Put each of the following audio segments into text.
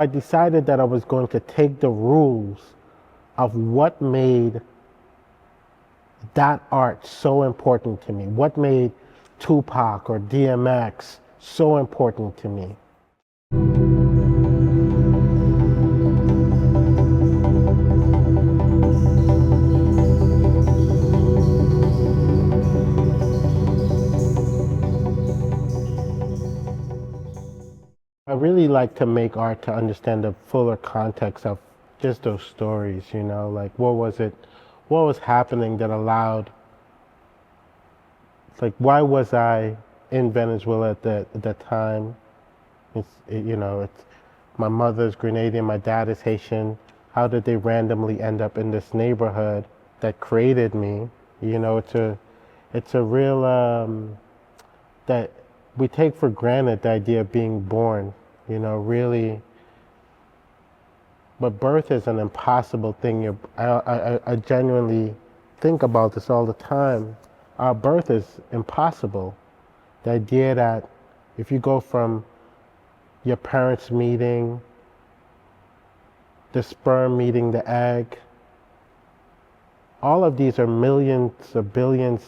I decided that I was going to take the rules of what made that art so important to me, what made Tupac or DMX so important to me. I really like to make art to understand the fuller context of just those stories, like what was happening that allowed, like why was I in Venezuela at the time? It's my mother's Grenadian, my dad is Haitian. How did they randomly end up in this neighborhood that created me? It's a real that we take for granted the idea of being born, really. But birth is an impossible thing. I genuinely think about this all the time. Our birth is impossible. The idea that if you go from your parents meeting, the sperm meeting the egg, all of these are millions or billions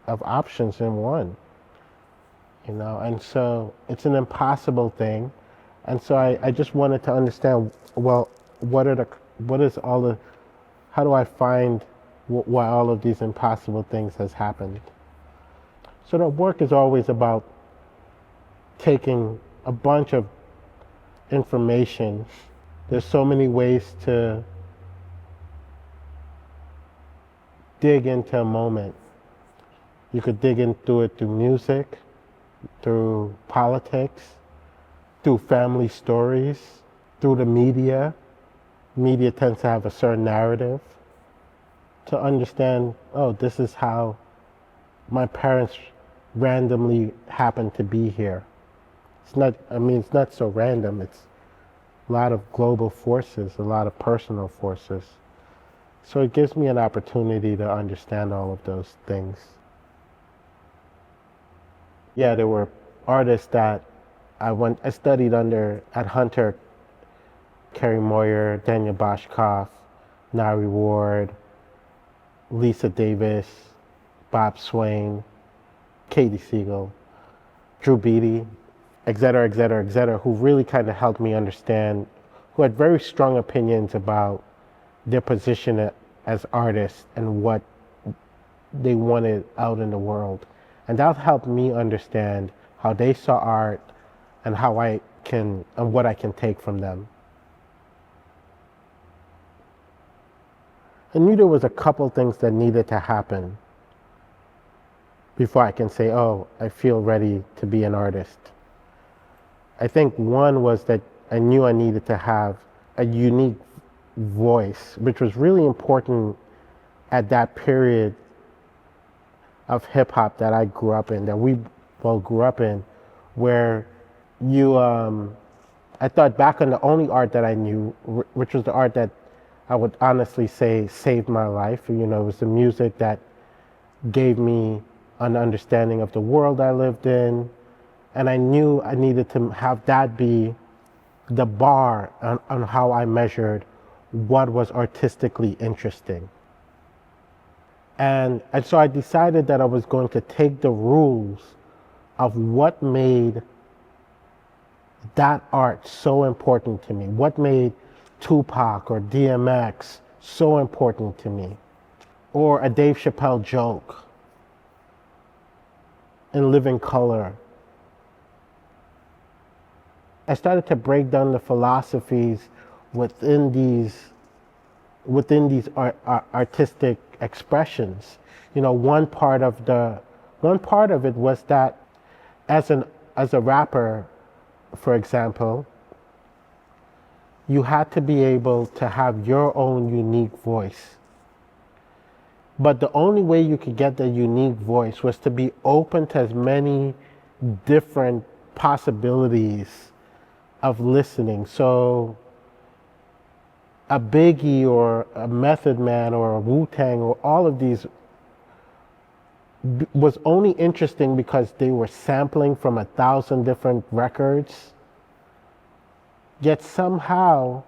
of options in one. And so it's an impossible thing. And so I just wanted to understand, well, how do I find why all of these impossible things has happened? So the work is always about taking a bunch of information. There's so many ways to dig into a moment. You could dig into it through music, through politics, through family stories, through the media. Media tends to have a certain narrative to understand, oh, this is how my parents randomly happened to be here. It's not so random. It's a lot of global forces, a lot of personal forces. So it gives me an opportunity to understand all of those things. Yeah, there were artists that I studied under at Hunter, Carrie Moyer, Daniel Boshkoff, Nari Ward, Lisa Davis, Bob Swain, Katy Siegel, Drew Beatty, et cetera, who really kind of helped me understand, who had very strong opinions about their position as artists and what they wanted out in the world. And that helped me understand how they saw art and what I can take from them. I knew there was a couple things that needed to happen before I can say, oh, I feel ready to be an artist. I think one was that I knew I needed to have a unique voice, which was really important at that period of hip hop that I grew up in, that we both grew up in, where I thought back on the only art that I knew, which was the art that I would honestly say saved my life. It was the music that gave me an understanding of the world I lived in. And I knew I needed to have that be the bar on how I measured what was artistically interesting. And so I decided that I was going to take the rules of what made that art so important to me, what made Tupac or DMX so important to me, or a Dave Chappelle joke in living color. I started to break down the philosophies within these artistic expressions. One part of it was that as a rapper, for example, you had to be able to have your own unique voice. But the only way you could get the unique voice was to be open to as many different possibilities of listening. So a Biggie or a Method Man or a Wu-Tang or all of these was only interesting because they were sampling from 1,000 different records. yet somehow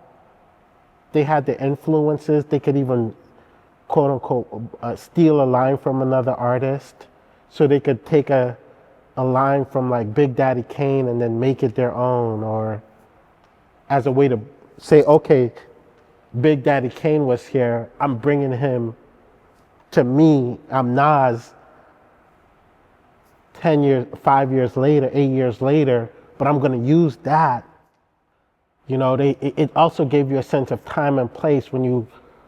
they had the influences. They could even, quote unquote, steal a line from another artist. So they could take a line from like Big Daddy Kane and then make it their own, or as a way to say, okay, Big Daddy Kane was here, I'm bringing him to me, I'm Nas 10 years, 5 years later, 8 years later, but I'm going to use that. You know, it also gave you a sense of time and place when you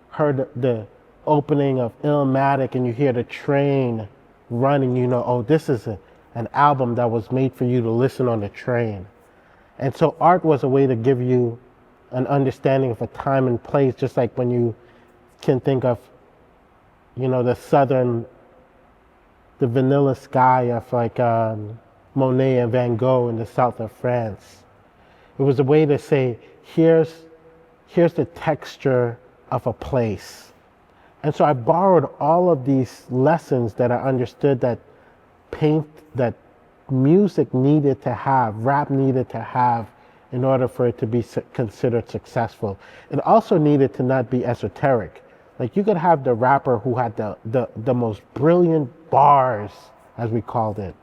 heard the opening of Illmatic and you hear the train running, you know, oh, this is an album that was made for you to listen on the train. And so art was a way to give you an understanding of a time and place, just like when you can think of, you know, the vanilla sky of like Monet and Van Gogh in the south of France. It was a way to say, here's the texture of a place. And so I borrowed all of these lessons that I understood that that music needed to have, rap needed to have in order for it to be considered successful. It also needed to not be esoteric. Like you could have the rapper who had the most brilliant bars, as we called it,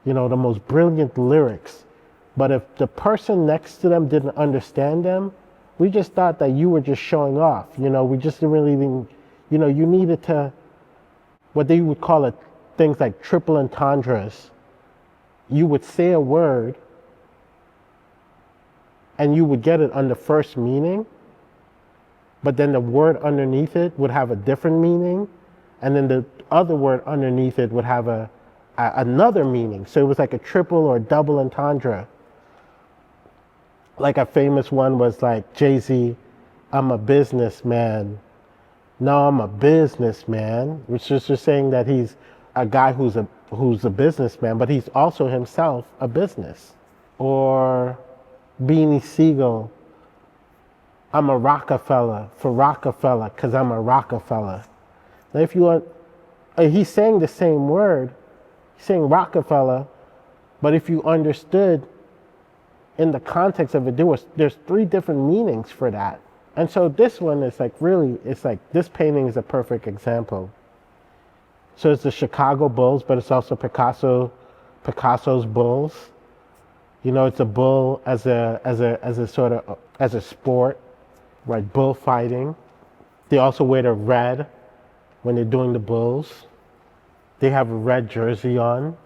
you know, the most brilliant lyrics. But if the person next to them didn't understand them, we just thought that you were just showing off. You know, we just didn't really, you know, you needed to, what they would call it, things like triple entendres. You would say a word and you would get it on the first meaning, but then the word underneath it would have a different meaning, and then the other word underneath it would have another meaning. So it was like a triple or double entendre. Like a famous one was like Jay-Z, I'm a businessman. No, I'm a businessman, which is just saying that he's a guy who's a businessman, but he's also himself a business. Or Beanie Siegel, I'm a Rockefeller for Rockefeller because I'm a Rockefeller. Now if you want, he's saying the same word, he's saying Rockefeller, but if you understood in the context of it, there's three different meanings for that. And so this one is like really, it's like this painting is a perfect example. So it's the Chicago Bulls, but it's also Picasso's Bulls. You know, it's a bull as a sort of as a sport, right? Bullfighting. They also wear the red when they're doing the bulls. They have a red jersey on.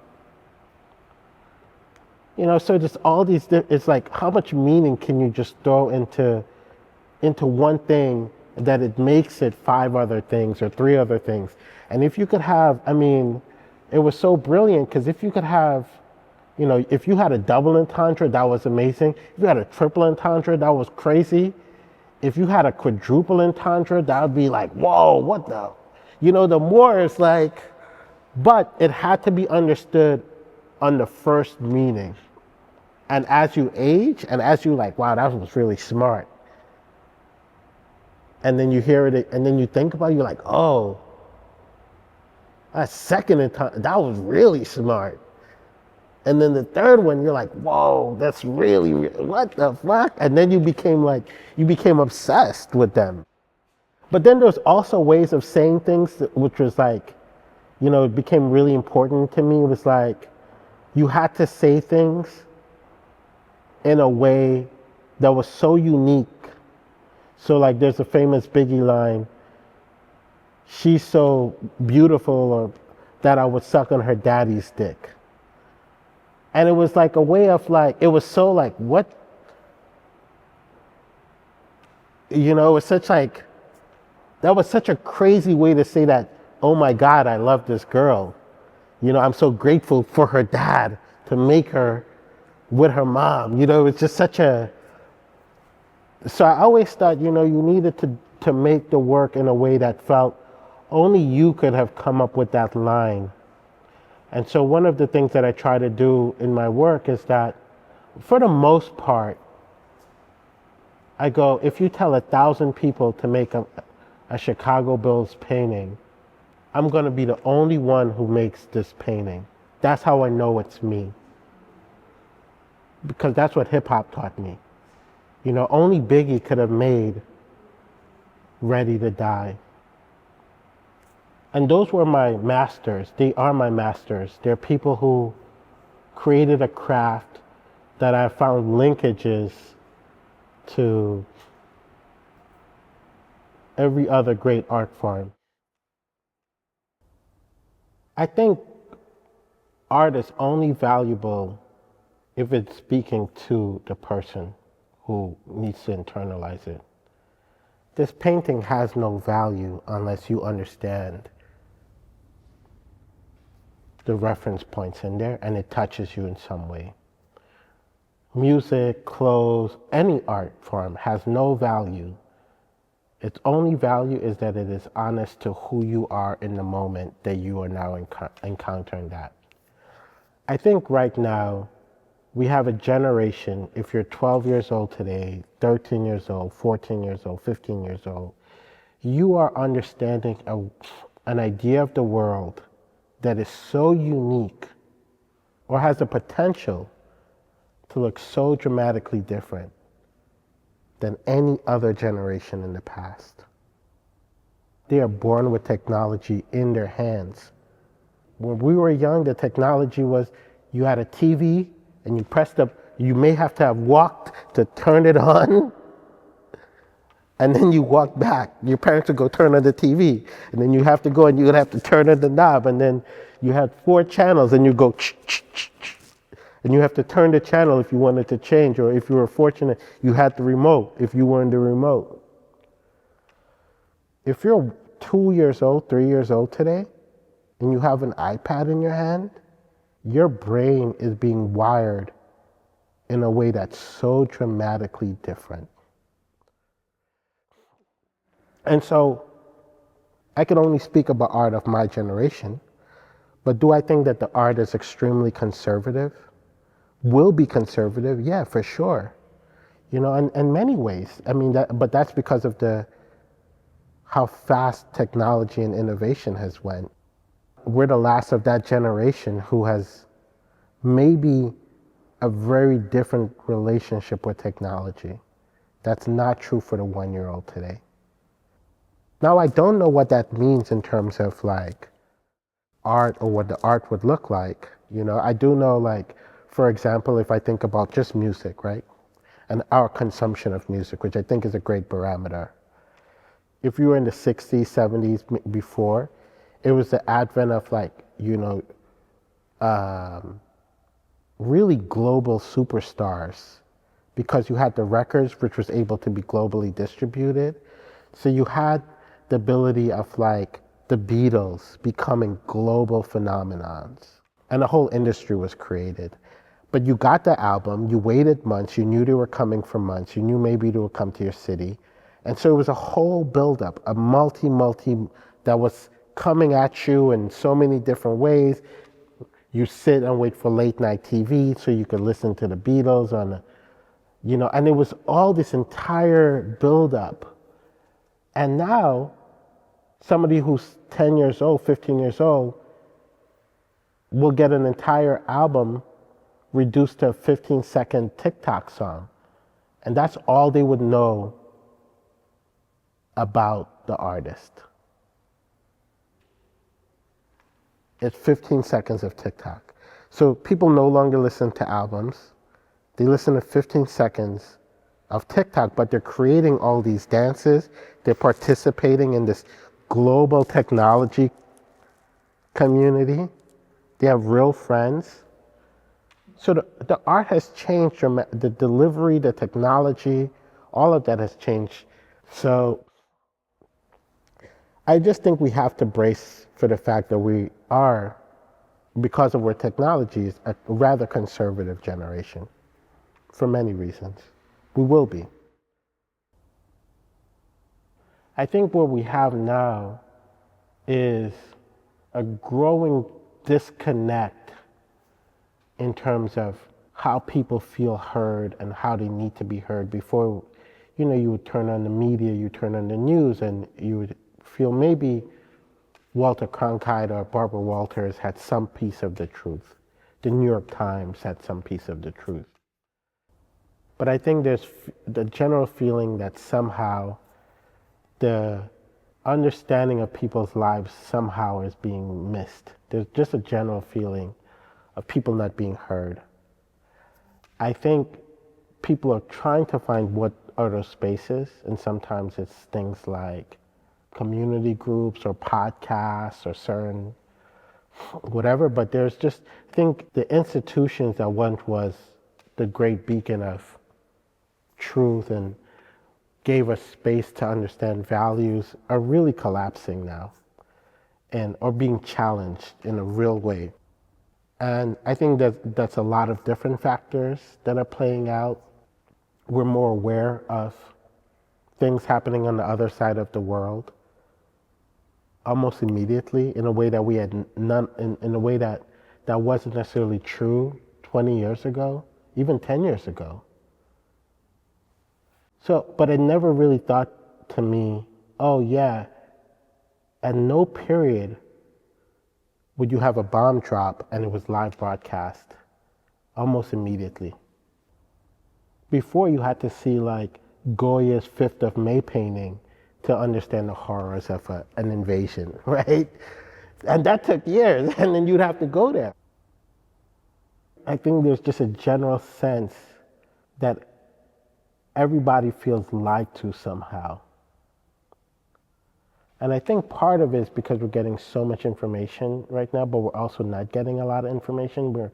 You know, so just all these. It's like how much meaning can you just throw into one thing that it makes it five other things or three other things. And if you could have, I mean, it was so brilliant because if you could have, you know, if you had a double entendre, that was amazing. If you had a triple entendre, that was crazy. If you had a quadruple entendre, that would be like, whoa, what the? You know, the more it's like, but it had to be understood on the first meaning. And as you age and as you like, wow, that was really smart. And then you hear it and then you think about it, you're like, oh, that second entendre, that was really smart. And then the third one, you're like, whoa, that's really, what the fuck? And then you became obsessed with them. But then there's also ways of saying things which was like, you know, it became really important to me. It was like, you had to say things in a way that was so unique. So like there's a famous Biggie line, she's so beautiful that I would suck on her daddy's dick. And it was like a way of like, it was so like, what? You know, it was such like, that was such a crazy way to say that, oh my God, I love this girl. You know, I'm so grateful for her dad to make her with her mom. You know, it's just such a, so I always thought, you know, you needed to make the work in a way that felt only you could have come up with that line. And so one of the things that I try to do in my work is that, for the most part, I go, if you tell 1,000 people to make a Chicago Bulls painting, I'm going to be the only one who makes this painting. That's how I know it's me. Because that's what hip hop taught me. You know, only Biggie could have made Ready to Die. And those were my masters. They are my masters. They're people who created a craft that I found linkages to every other great art form. I think art is only valuable if it's speaking to the person who needs to internalize it. This painting has no value unless you understand the reference points in there and it touches you in some way. Music, clothes, any art form has no value. Its only value is that it is honest to who you are in the moment that you are now encountering that. I think right now we have a generation, if you're 12 years old today, 13 years old, 14 years old, 15 years old, you are understanding an idea of the world that is so unique or has the potential to look so dramatically different than any other generation in the past. They are born with technology in their hands. When we were young, the technology was you had a TV and you may have to have walked to turn it on, and then you walk back. Your parents would go turn on the TV, and then you have to go and you would have to turn on the knob, and then you had 4 channels and you go and you have to turn the channel if you wanted to change, or if you were fortunate, you had the remote if you were in the remote. If you're 2 years old, 3 years old today, and you have an iPad in your hand, your brain is being wired in a way that's so dramatically different. And so I can only speak about art of my generation, but do I think that the art is extremely conservative? Will be conservative? Yeah, for sure. You know, in many ways. I mean, but that's because of how fast technology and innovation has went. We're the last of that generation who has maybe a very different relationship with technology. That's not true for the 1-year-old today. Now, I don't know what that means in terms of like art or what the art would look like. You know, I do know, like, for example, if I think about just music, right? And our consumption of music, which I think is a great barometer. If you were in the 60s, 70s before, it was the advent of like, you know, really global superstars, because you had the records which was able to be globally distributed. So you had the ability of like the Beatles becoming global phenomenons, and a whole industry was created. But you got the album, you waited months, you knew they were coming for months, you knew maybe they would come to your city. And so it was a whole buildup, a multi that was coming at you in so many different ways. You sit and wait for late night TV so you could listen to the Beatles you know, and it was all this entire buildup. And now, somebody who's 10 years old, 15 years old, will get an entire album reduced to a 15-second TikTok song. And that's all they would know about the artist. It's 15 seconds of TikTok. So people no longer listen to albums. They listen to 15 seconds of TikTok, but they're creating all these dances. They're participating in this global technology community. They have real friends. So the art has changed, the delivery, the technology, all of that has changed. So I just think we have to brace for the fact that we are, because of our technologies, a rather conservative generation for many reasons. We will be. I think what we have now is a growing disconnect in terms of how people feel heard and how they need to be heard. Before, you know, you would turn on the media, you turn on the news, and you would feel maybe Walter Cronkite or Barbara Walters had some piece of the truth. The New York Times had some piece of the truth. But I think there's the general feeling that somehow the understanding of people's lives somehow is being missed. There's just a general feeling of people not being heard. I think people are trying to find what are those spaces, and sometimes it's things like community groups or podcasts or certain whatever, but there's just, I think the institutions that once was the great beacon of truth and gave us space to understand values are really collapsing now and are being challenged in a real way. And I think that that's a lot of different factors that are playing out. We're more aware of things happening on the other side of the world almost immediately in a way that we had none, in a way that wasn't necessarily true 20 years ago, even 10 years ago. So, but it never really thought to me, oh yeah, at no period would you have a bomb drop and it was live broadcast almost immediately. Before you had to see like Goya's 5th of May painting to understand the horrors of an invasion, right? And that took years, and then you'd have to go there. I think there's just a general sense that everybody feels lied to somehow. And I think part of it is because we're getting so much information right now, but we're also not getting a lot of information. We're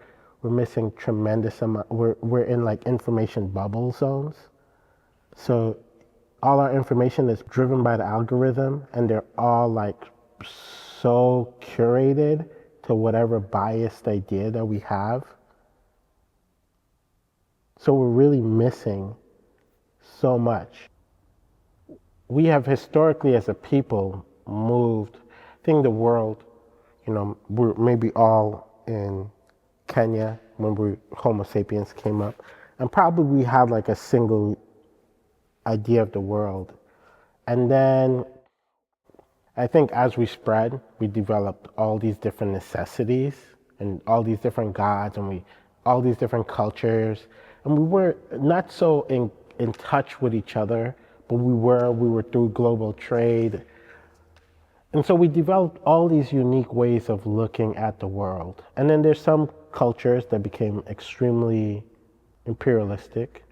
missing tremendous amount. We're in like information bubble zones. So all our information is driven by the algorithm, and they're all like so curated to whatever biased idea that we have. So we're really missing so much. We have historically as a people moved, I think the world, we're maybe all in Kenya when Homo sapiens came up, and probably we had like a single idea of the world. And then I think as we spread, we developed all these different necessities and all these different gods and all these different cultures. And we were not so in touch with each other, but we were through global trade. And so we developed all these unique ways of looking at the world. And then there's some cultures that became extremely imperialistic.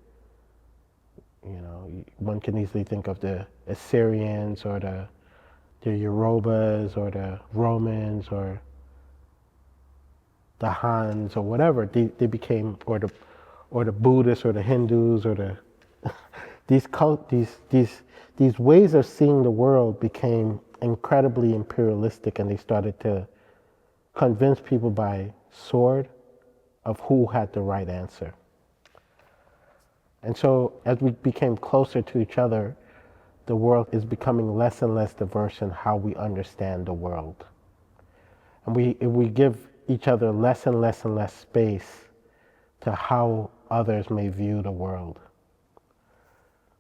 One can easily think of the Assyrians or the Yorubas or the Romans or the Hans or whatever. They became, or the Buddhists or the Hindus or the these ways of seeing the world became incredibly imperialistic, and they started to convince people by sword of who had the right answer. And so as we became closer to each other, the world is becoming less and less diverse in how we understand the world. And we give each other less and less and less space to how others may view the world.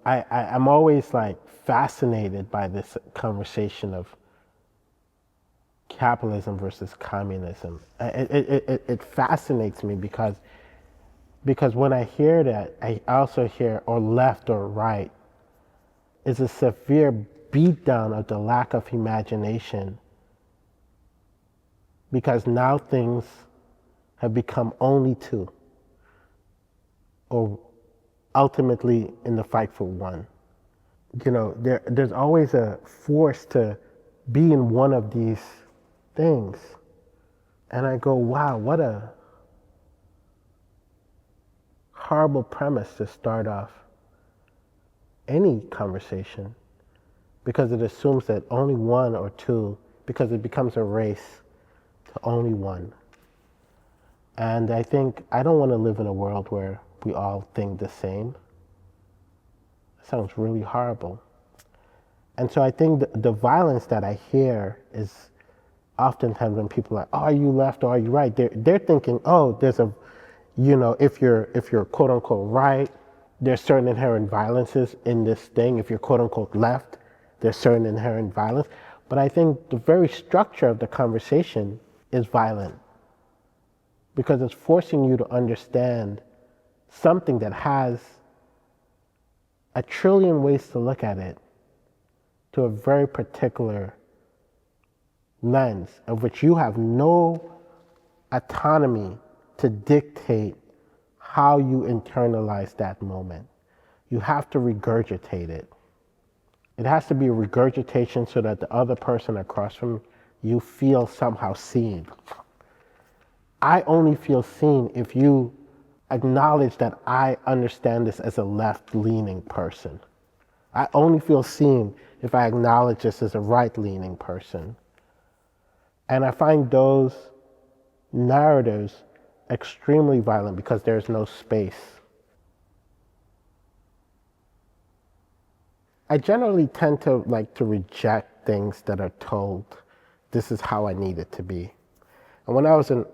I'm always like fascinated by this conversation of capitalism versus communism. It fascinates me because when I hear that, I also hear or left or right is a severe beatdown of the lack of imagination, because now things have become only two, or ultimately in the fight for one. There's always a force to be in one of these things. And I go, wow, what a horrible premise to start off any conversation, because it assumes that only one or two, because it becomes a race to only one. And I think I don't want to live in a world where we all think the same. It sounds really horrible. And so I think the violence that I hear is oftentimes when people are like, oh, are you left or are you right? They're thinking, oh, there's a, if you're quote unquote right, there's certain inherent violences in this thing. If you're quote unquote left, there's certain inherent violence. But I think the very structure of the conversation is violent, because it's forcing you to understand something that has a trillion ways to look at it to a very particular lens of which you have no autonomy to dictate how you internalize that moment. You have to regurgitate it. It has to be a regurgitation so that the other person across from you feels somehow seen. I only feel seen if you acknowledge that I understand this as a left-leaning person. I only feel seen if I acknowledge this as a right-leaning person. And I find those narratives extremely violent because there's no space. I generally tend to like to reject things that are told, this is how I need it to be. And when I was in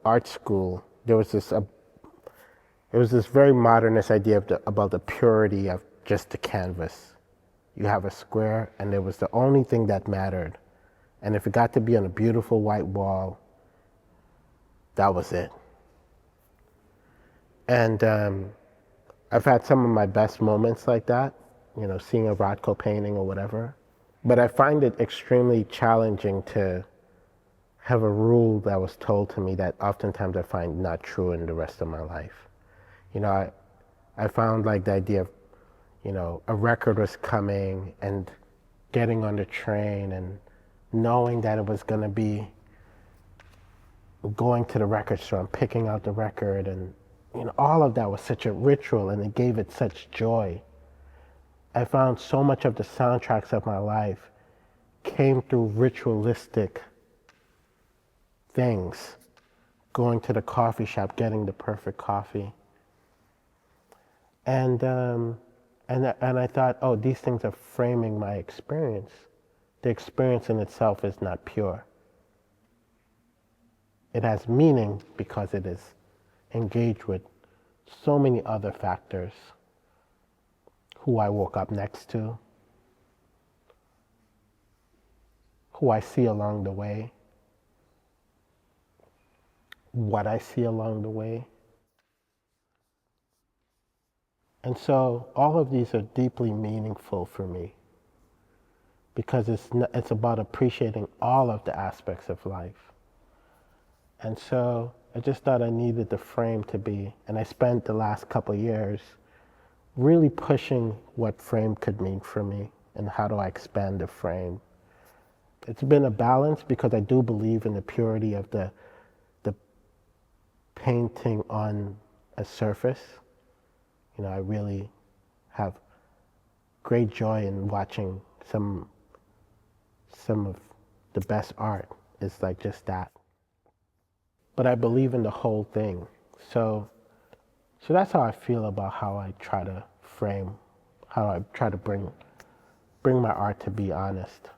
art school, there was this very modernist idea about the purity of just the canvas. You have a square, and it was the only thing that mattered. And if it got to be on a beautiful white wall, that was it. And I've had some of my best moments like that, you know, seeing a Rothko painting or whatever. But I find it extremely challenging to have a rule that was told to me that oftentimes I find not true in the rest of my life. You know, I found like the idea of, you know, a record was coming and getting on the train and knowing that it was going to be going to the record store and picking out the record, and you know, all of that was such a ritual and it gave it such joy. I found so much of the soundtracks of my life came through ritualistic things. Going to the coffee shop, getting the perfect coffee. And I thought, oh, these things are framing my experience. The experience in itself is not pure. It has meaning because it is engaged with so many other factors. Who I woke up next to, who I see along the way, what I see along the way. And so all of these are deeply meaningful for me because it's about appreciating all of the aspects of life. And so I just thought I needed the frame to be, and I spent the last couple of years really pushing what frame could mean for me and how do I expand the frame. It's been a balance because I do believe in the purity of the painting on a surface. You know, I really have great joy in watching some of the best art is like just that. But I believe in the whole thing. So that's how I feel about how I try to frame, how I try to bring my art to be honest.